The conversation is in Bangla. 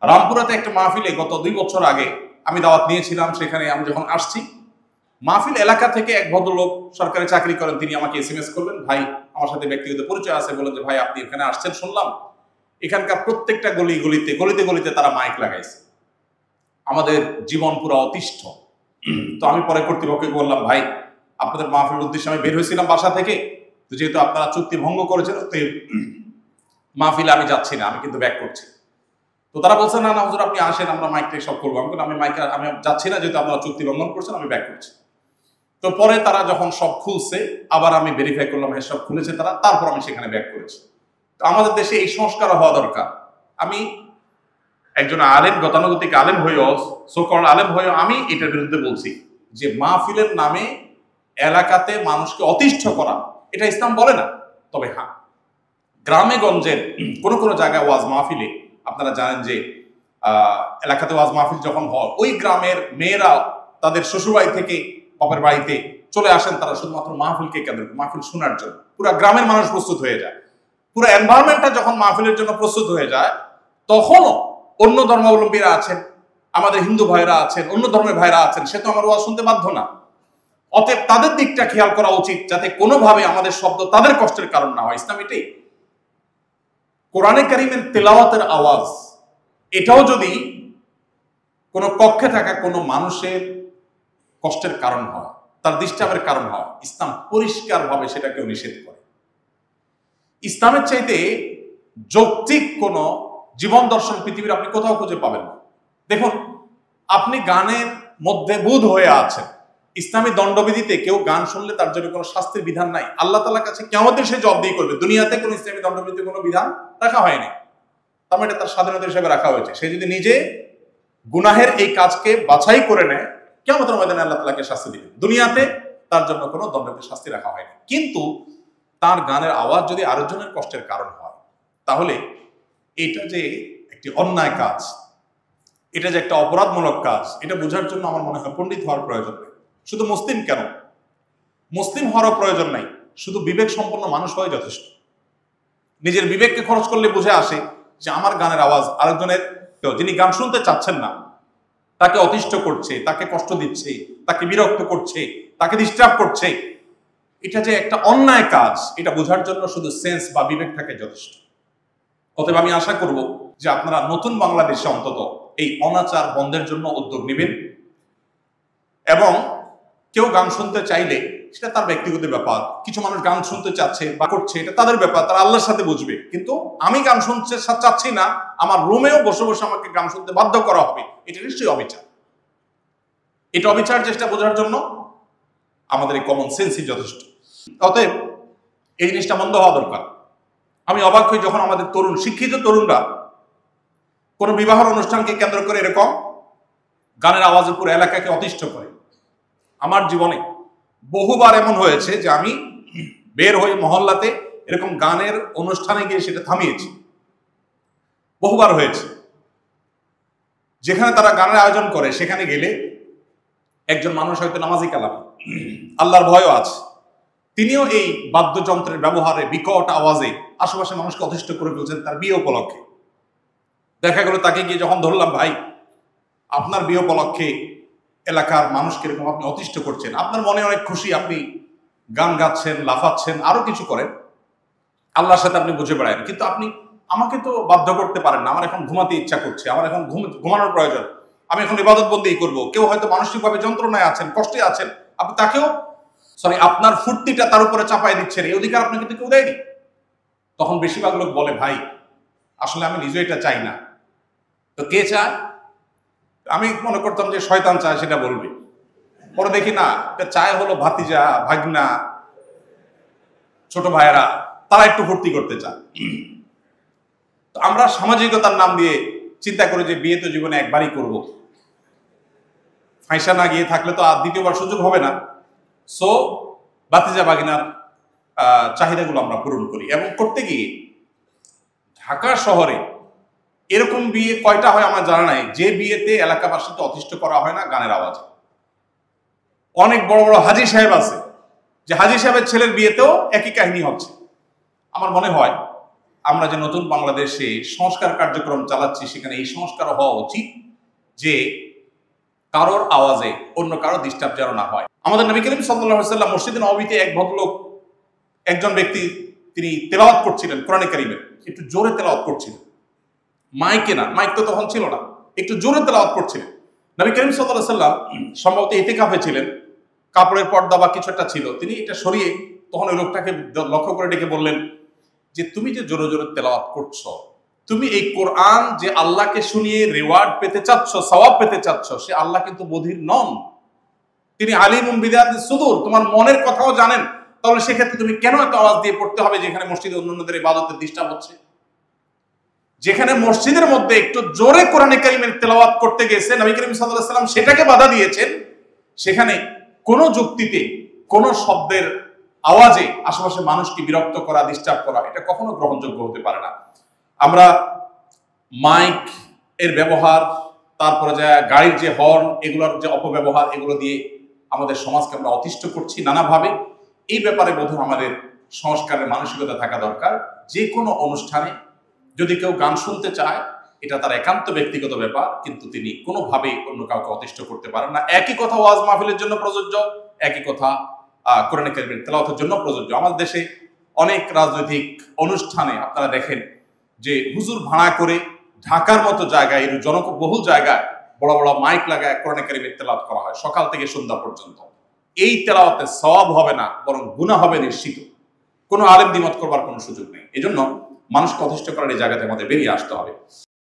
রামপুরাতে একটা মাহফিলে গত 2 বছর আগে আমি দাওয়াত নিয়েছিলাম। সেখানে আমি যখন আসছি, মাহফিল এলাকা থেকে এক ভদ্রলোক সরকারি চাকরি করেন, তিনি আমাকে SMS করলেন, ভাই আমার সাথে ব্যক্তিগত পরিচয় আছে, বলেন যে ভাই আপনি এখানে আসছেন শুনলাম, এখানকার প্রত্যেকটা গলিতে গলিতে তারা মাইক লাগাইছে, আমাদের জীবন পুরো অতিষ্ঠ। তো আমি পরে কর্তৃপক্ষকে বললাম, ভাই আপনাদের মাহফিলের উদ্দেশ্যে আমি বের হয়েছিলাম বাসা থেকে, তো যেহেতু আপনারা চুক্তি ভঙ্গ করেছেন তো মাহফিলে আমি যাচ্ছি না, আমি কিন্তু ব্যাক করছি। তো তারা বলছে, না না হুজুর আপনি আসেন, আমরা মাইক সব করবো। আমি যাচ্ছি না, যেহেতু আপনারা চুক্তি লঙ্ঘন করছেন, আমি ব্যাক করছি। তো পরে তারা যখন সব খুলছে, আবার আমি ভেরিফাই করলাম হ্যাঁ সব খুলেছে তারা, তারপর আমি সেখানে ব্যাক করেছি। তো আমাদের দেশে এই সংস্কার হওয়া দরকার। আমি একজন আলেম, গতানুগতিক আলেম হয়েও, সোকল আলেম হয়েও আমি এটার বিরুদ্ধে বলছি যে মাহফিলের নামে এলাকাতে মানুষকে অতিষ্ঠ করা, এটা ইসলাম বলে না। তবে হ্যাঁ, গ্রামে গঞ্জের কোনো কোনো জায়গায় ওয়াজ মাহফিলে আপনারা জানেন যে এলাকাতে ওয়াজ মাহফিল যখন হয়, ওই গ্রামের মেয়েরা তাদের শ্বশুরবাড়ি থেকে বাপের বাড়িতে চলে আসেন, তারা শুধুমাত্র মাহফিলকে কেন্দ্র করে, মাহফিল শোনার জন্য পুরো গ্রামের মানুষ প্রস্তুত হয়ে যায়। পুরো এনভায়রনমেন্টটা যখন মাহফিলের জন্য প্রস্তুত হয়ে যায়, তখনও অন্য ধর্মাবলম্বীরা আছেন, আমাদের হিন্দু ভাইরা আছেন, অন্য ধর্মের ভাইরা আছেন, সে তো আমার ওয়াজ শুনতে বাধ্য না। অতএব তাদের দিকটা খেয়াল করা উচিত, যাতে কোনোভাবে আমাদের শব্দ তাদের কষ্টের কারণ না হয়। ইসলাম এটাই। কোরআনে কারীমের তেলাওয়াতের আওয়াজ, এটাও যদি কোনো কক্ষে থাকা কোনো মানুষের কষ্টের কারণ হয়, তার ডিস্টার্বের কারণ হয়, ইসলাম পরিষ্কারভাবে সেটাকেও নিষেধ করে। ইসলামের চাইতে যৌক্তিক কোন জীবন দর্শন পৃথিবীর আপনি কোথাও খুঁজে পাবেন না। দেখুন, আপনি গানের মধ্যে বুঁদ হয়ে আছেন, ইসলামী দণ্ডবিধিতে কেউ গান শুনলে তার জন্য কোনো শাস্তির বিধান নাই। আল্লাহ তাআলার কাছে কিয়ামতের সে জবাবদিহি করবে। দুনিয়াতে কোনো ইসলামী দণ্ডবিধিতে কোনো বিধান রাখা হয়নি, তার মানে তার স্বাধীনতা হিসেবে রাখা হয়েছে। সে যদি নিজে গুনাহের এই কাজকে বাছাই করে নেয়, কিয়ামতের ময়দানে আল্লাহ তাআলাকে শাস্তি দিবেন। দুনিয়াতে তার জন্য কোনো দণ্ডবিধির শাস্তি রাখা হয়নি। কিন্তু তার গানের আওয়াজ যদি আরেকজনের কষ্টের কারণ হয়, তাহলে এটা যে একটি অন্যায় কাজ, এটা যে একটা অপরাধমূলক কাজ, এটা বোঝার জন্য আমার মনে হয় পণ্ডিত হওয়ার প্রয়োজন নেই। শুধু মুসলিম কেন, মুসলিম হওয়ারও প্রয়োজন নাই, শুধু বিবেক সম্পন্ন মানুষ হয়ে যথেষ্ট। নিজের বিবেককে খরচ করলে বুঝে আসে যে আমার গানের আওয়াজ আরেকজনের, যিনি গান শুনতে চাচ্ছেন না, তাকে অতিষ্ঠ করছে, তাকে কষ্ট দিচ্ছে, তাকে বিরক্ত করছে, তাকে ডিস্টার্ব করছে, এটা যে একটা অন্যায় কাজ, এটা বোঝার জন্য শুধু সেন্স বা বিবেক থাকে যথেষ্ট। অতএব আমি আশা করব যে আপনারা নতুন বাংলাদেশে অন্তত এই অনাচার বন্ধের জন্য উদ্যোগ নেবেন, এবং কেউ গান শুনতে চাইলে সেটা তার ব্যক্তিগত ব্যাপার। কিছু মানুষ গান শুনতে চাচ্ছে বা করছে, এটা তাদের ব্যাপার, তারা আল্লাহর সাথে বুঝবে। কিন্তু আমি গান শুনতে চাচ্ছি না, আমার রুমেও বসে বসে আমাকে গান শুনতে বাধ্য করা হবে, এটা নিশ্চয়ই অবিচার। এটা অবিচার, চেষ্টা বোঝার জন্য আমাদের এই কমন সেন্সই যথেষ্ট। অতএব এই জিনিসটা বন্ধ হওয়া দরকার। আমি অবাক হই যখন আমাদের তরুণ, শিক্ষিত তরুণরা কোনো বিবাহের অনুষ্ঠানকে কেন্দ্র করে এরকম গানের আওয়াজে পুরো এলাকাকে অতিষ্ঠ করে। আমার জীবনে বহুবার এমন হয়েছে যে আমি বের হয়ে মহল্লাতে এরকম গানের অনুষ্ঠানে গিয়ে সেটা থামিয়েছি। বহুবার হয়েছে, যেখানে তারা গানের আয়োজন করে সেখানে গেলে একজন মানুষ হয়তো নামাজি কালাম, আল্লাহর ভয়ও আছে, তিনিও এই বাদ্যযন্ত্রের ব্যবহারে বিকট আওয়াজে আশেপাশে মানুষকে অতিষ্ঠ করে ফেলছেন তার বিয়ে উপলক্ষে। দেখা গেল তাকে গিয়ে যখন ধরলাম, ভাই আপনার বিয়ে উপলক্ষে এলাকার মানুষকে এরকম আপনি অতিষ্ঠ করছেন, আপনার মনে অনেক খুশি, আপনি গান গাচ্ছেন, লাফাচ্ছেন, আরো কিছু করেন, আল্লাহর সাথে আপনি বুঝে বেড়ান, কিন্তু আপনি আমাকে তো বাধ্য করতে পারেন না, আমার এখন ঘুমাতে ইচ্ছা করছে, আমার এখন ঘুমানোর প্রয়োজন, আমি এখন ইবাদত বন্দেগী করবো। কেউ হয়তো মানসিকভাবে যন্ত্রণায় আছেন, কষ্টে আছেন, আপনি তাকেও আপনার ফুর্তিটা তার উপরে চাপাই দিচ্ছেন, এই অধিকার আপনাকে তো কেউ দেয়নি। তখন বেশিরভাগ লোক বলে, ভাই আসলে আমি নিজে এটা চাই না, তো কে চায়? আমি মনে করতাম যে শয়তান চায় সেটা বলবে, পরে দেখি না, চায় হলো ভাতিজা, ভাগনা, ছোট ভাইয়েরা, তারা একটু ফুর্তি করতে চায়। তো আমরা সামাজিকতার নাম দিয়ে চিন্তা করি যে বিয়ে তো জীবনে একবারই করব, ফাঁসা না গিয়ে থাকলে তো আর দ্বিতীয়বার সুযোগ হবে না। সো ভাতিজা ভাগিনার চাহিদাগুলো আমরা পূরণ করি, এবং করতে গিয়ে ঢাকা শহরে এরকম বিয়ে কয়টা হয় আমার জানা নাই যে বিয়েতে এলাকাবাসীকে অতিষ্ঠ করা হয় না গানের আওয়াজে। অনেক বড় বড় হাজী সাহেব আছে, যে হাজী সাহেবের ছেলের বিয়েতেও একই কাহিনী হচ্ছে। আমার মনে হয় আমরা যে নতুন বাংলাদেশে সংস্কার কার্যক্রম চালাচ্ছি, সেখানে এই সংস্কার হওয়া উচিত যে কারোর আওয়াজে অন্য কারো ডিস্টার্ব যেন না হয়। আমাদের নবী করিম সাল্লাল্লাহু আলাইহি ওয়াসাল্লাম মসজিদে নববীতে এক ভদ্রলোক, একজন ব্যক্তি, তিনি তেলাওয়াত করছিলেন কোরআনে কারীমের, একটু জোরে তেলাওয়াত করছিলেন, মাইকে না, মাইক তো তখন ছিল না, একটু জোরে তেলাওয়াত করছিলেন। নবী করিম সাল্লাল্লাহু আলাইহি ওয়াসাল্লাম সম্ভবত ইতিকাফে ছিলেন, কাপড়ের পর্দা বা কিছু একটা ছিল, তিনি এটা সরিয়ে তখন ওই লোকটাকে লক্ষ্য করে ডেকে বললেন যে তুমি যে জোরে জোরে তেলাওয়াত করছো, তুমি এই কোরআন যে আল্লাহকে শুনিয়ে রিওয়ার্ড পেতে চাচ্ছ, সওয়াব পেতে চাচ্ছ, সে আল্লাহ কিন্তু বধির নন, তিনি আলিমুম বিযাতিস সুদূর, তোমার মনের কথাও জানেন। তাহলে সেক্ষেত্রে তুমি কেন এত আওয়াজ দিয়ে পড়তে হবে যেখানে মসজিদে অন্যান্যদের ইবাদতের ডিস্টার্ব হচ্ছে? যেখানে মসজিদের মধ্যে একটু জোরে কোরআনে কারীমের তেলাওয়াত করতে গেছে নবী করিম সাল্লাল্লাহু আলাইহি ওয়াসাল্লাম সেটাকে বাধা দিয়েছেন, সেখানে কোনো যুক্তিতে কোনো শব্দের আওয়াজে আশেপাশে মানুষকে বিরক্ত করা, ডিস্টার্ব করা, এটা কখনো গ্রহণযোগ্য হতে পারে না। আমরা মাইক এর ব্যবহার, তারপরে যে গাড়ির যে হর্ন, এগুলোর যে অপব্যবহার, এগুলো দিয়ে আমাদের সমাজকে আমরা অতিষ্ঠ করছি নানাভাবে। এই ব্যাপারে বোধহয় আমাদের সংস্কারের মানসিকতা থাকা দরকার। যে কোনো অনুষ্ঠানে যদি কেউ গান শুনতে চায়, এটা তার একান্ত ব্যক্তিগত ব্যাপার, কিন্তু তিনি কোনোভাবেই অন্য কাউকে অতিষ্ঠ করতে পারেন না। একই কথা ওয়াজ মাহফিলের জন্য প্রযোজ্য, একই কথা কোরআনে কারীমের তেলাওয়াতের জন্য প্রযোজ্য। আমাদের দেশে অনেক রাজনৈতিক অনুষ্ঠানে আপনারা দেখেন যে হুজুর ভাড়া করে ঢাকার মতো জায়গায়, জনবহুল জায়গায় বড় বড় মাইক লাগায় কোরআনে কারীমের তেলাওয়াত করা হয় সকাল থেকে সন্ধ্যা পর্যন্ত। এই তেলাওয়াতে সওয়াব হবে না, বরং গুনাহ হবে নিশ্চিত। কোনো আলেম দ্বিমত করবার কোনো সুযোগ নেই। এজন্য মানুষকে অতিষ্ঠ করার এই জায়গাতে আমাদের বেরিয়ে আসতে হবে।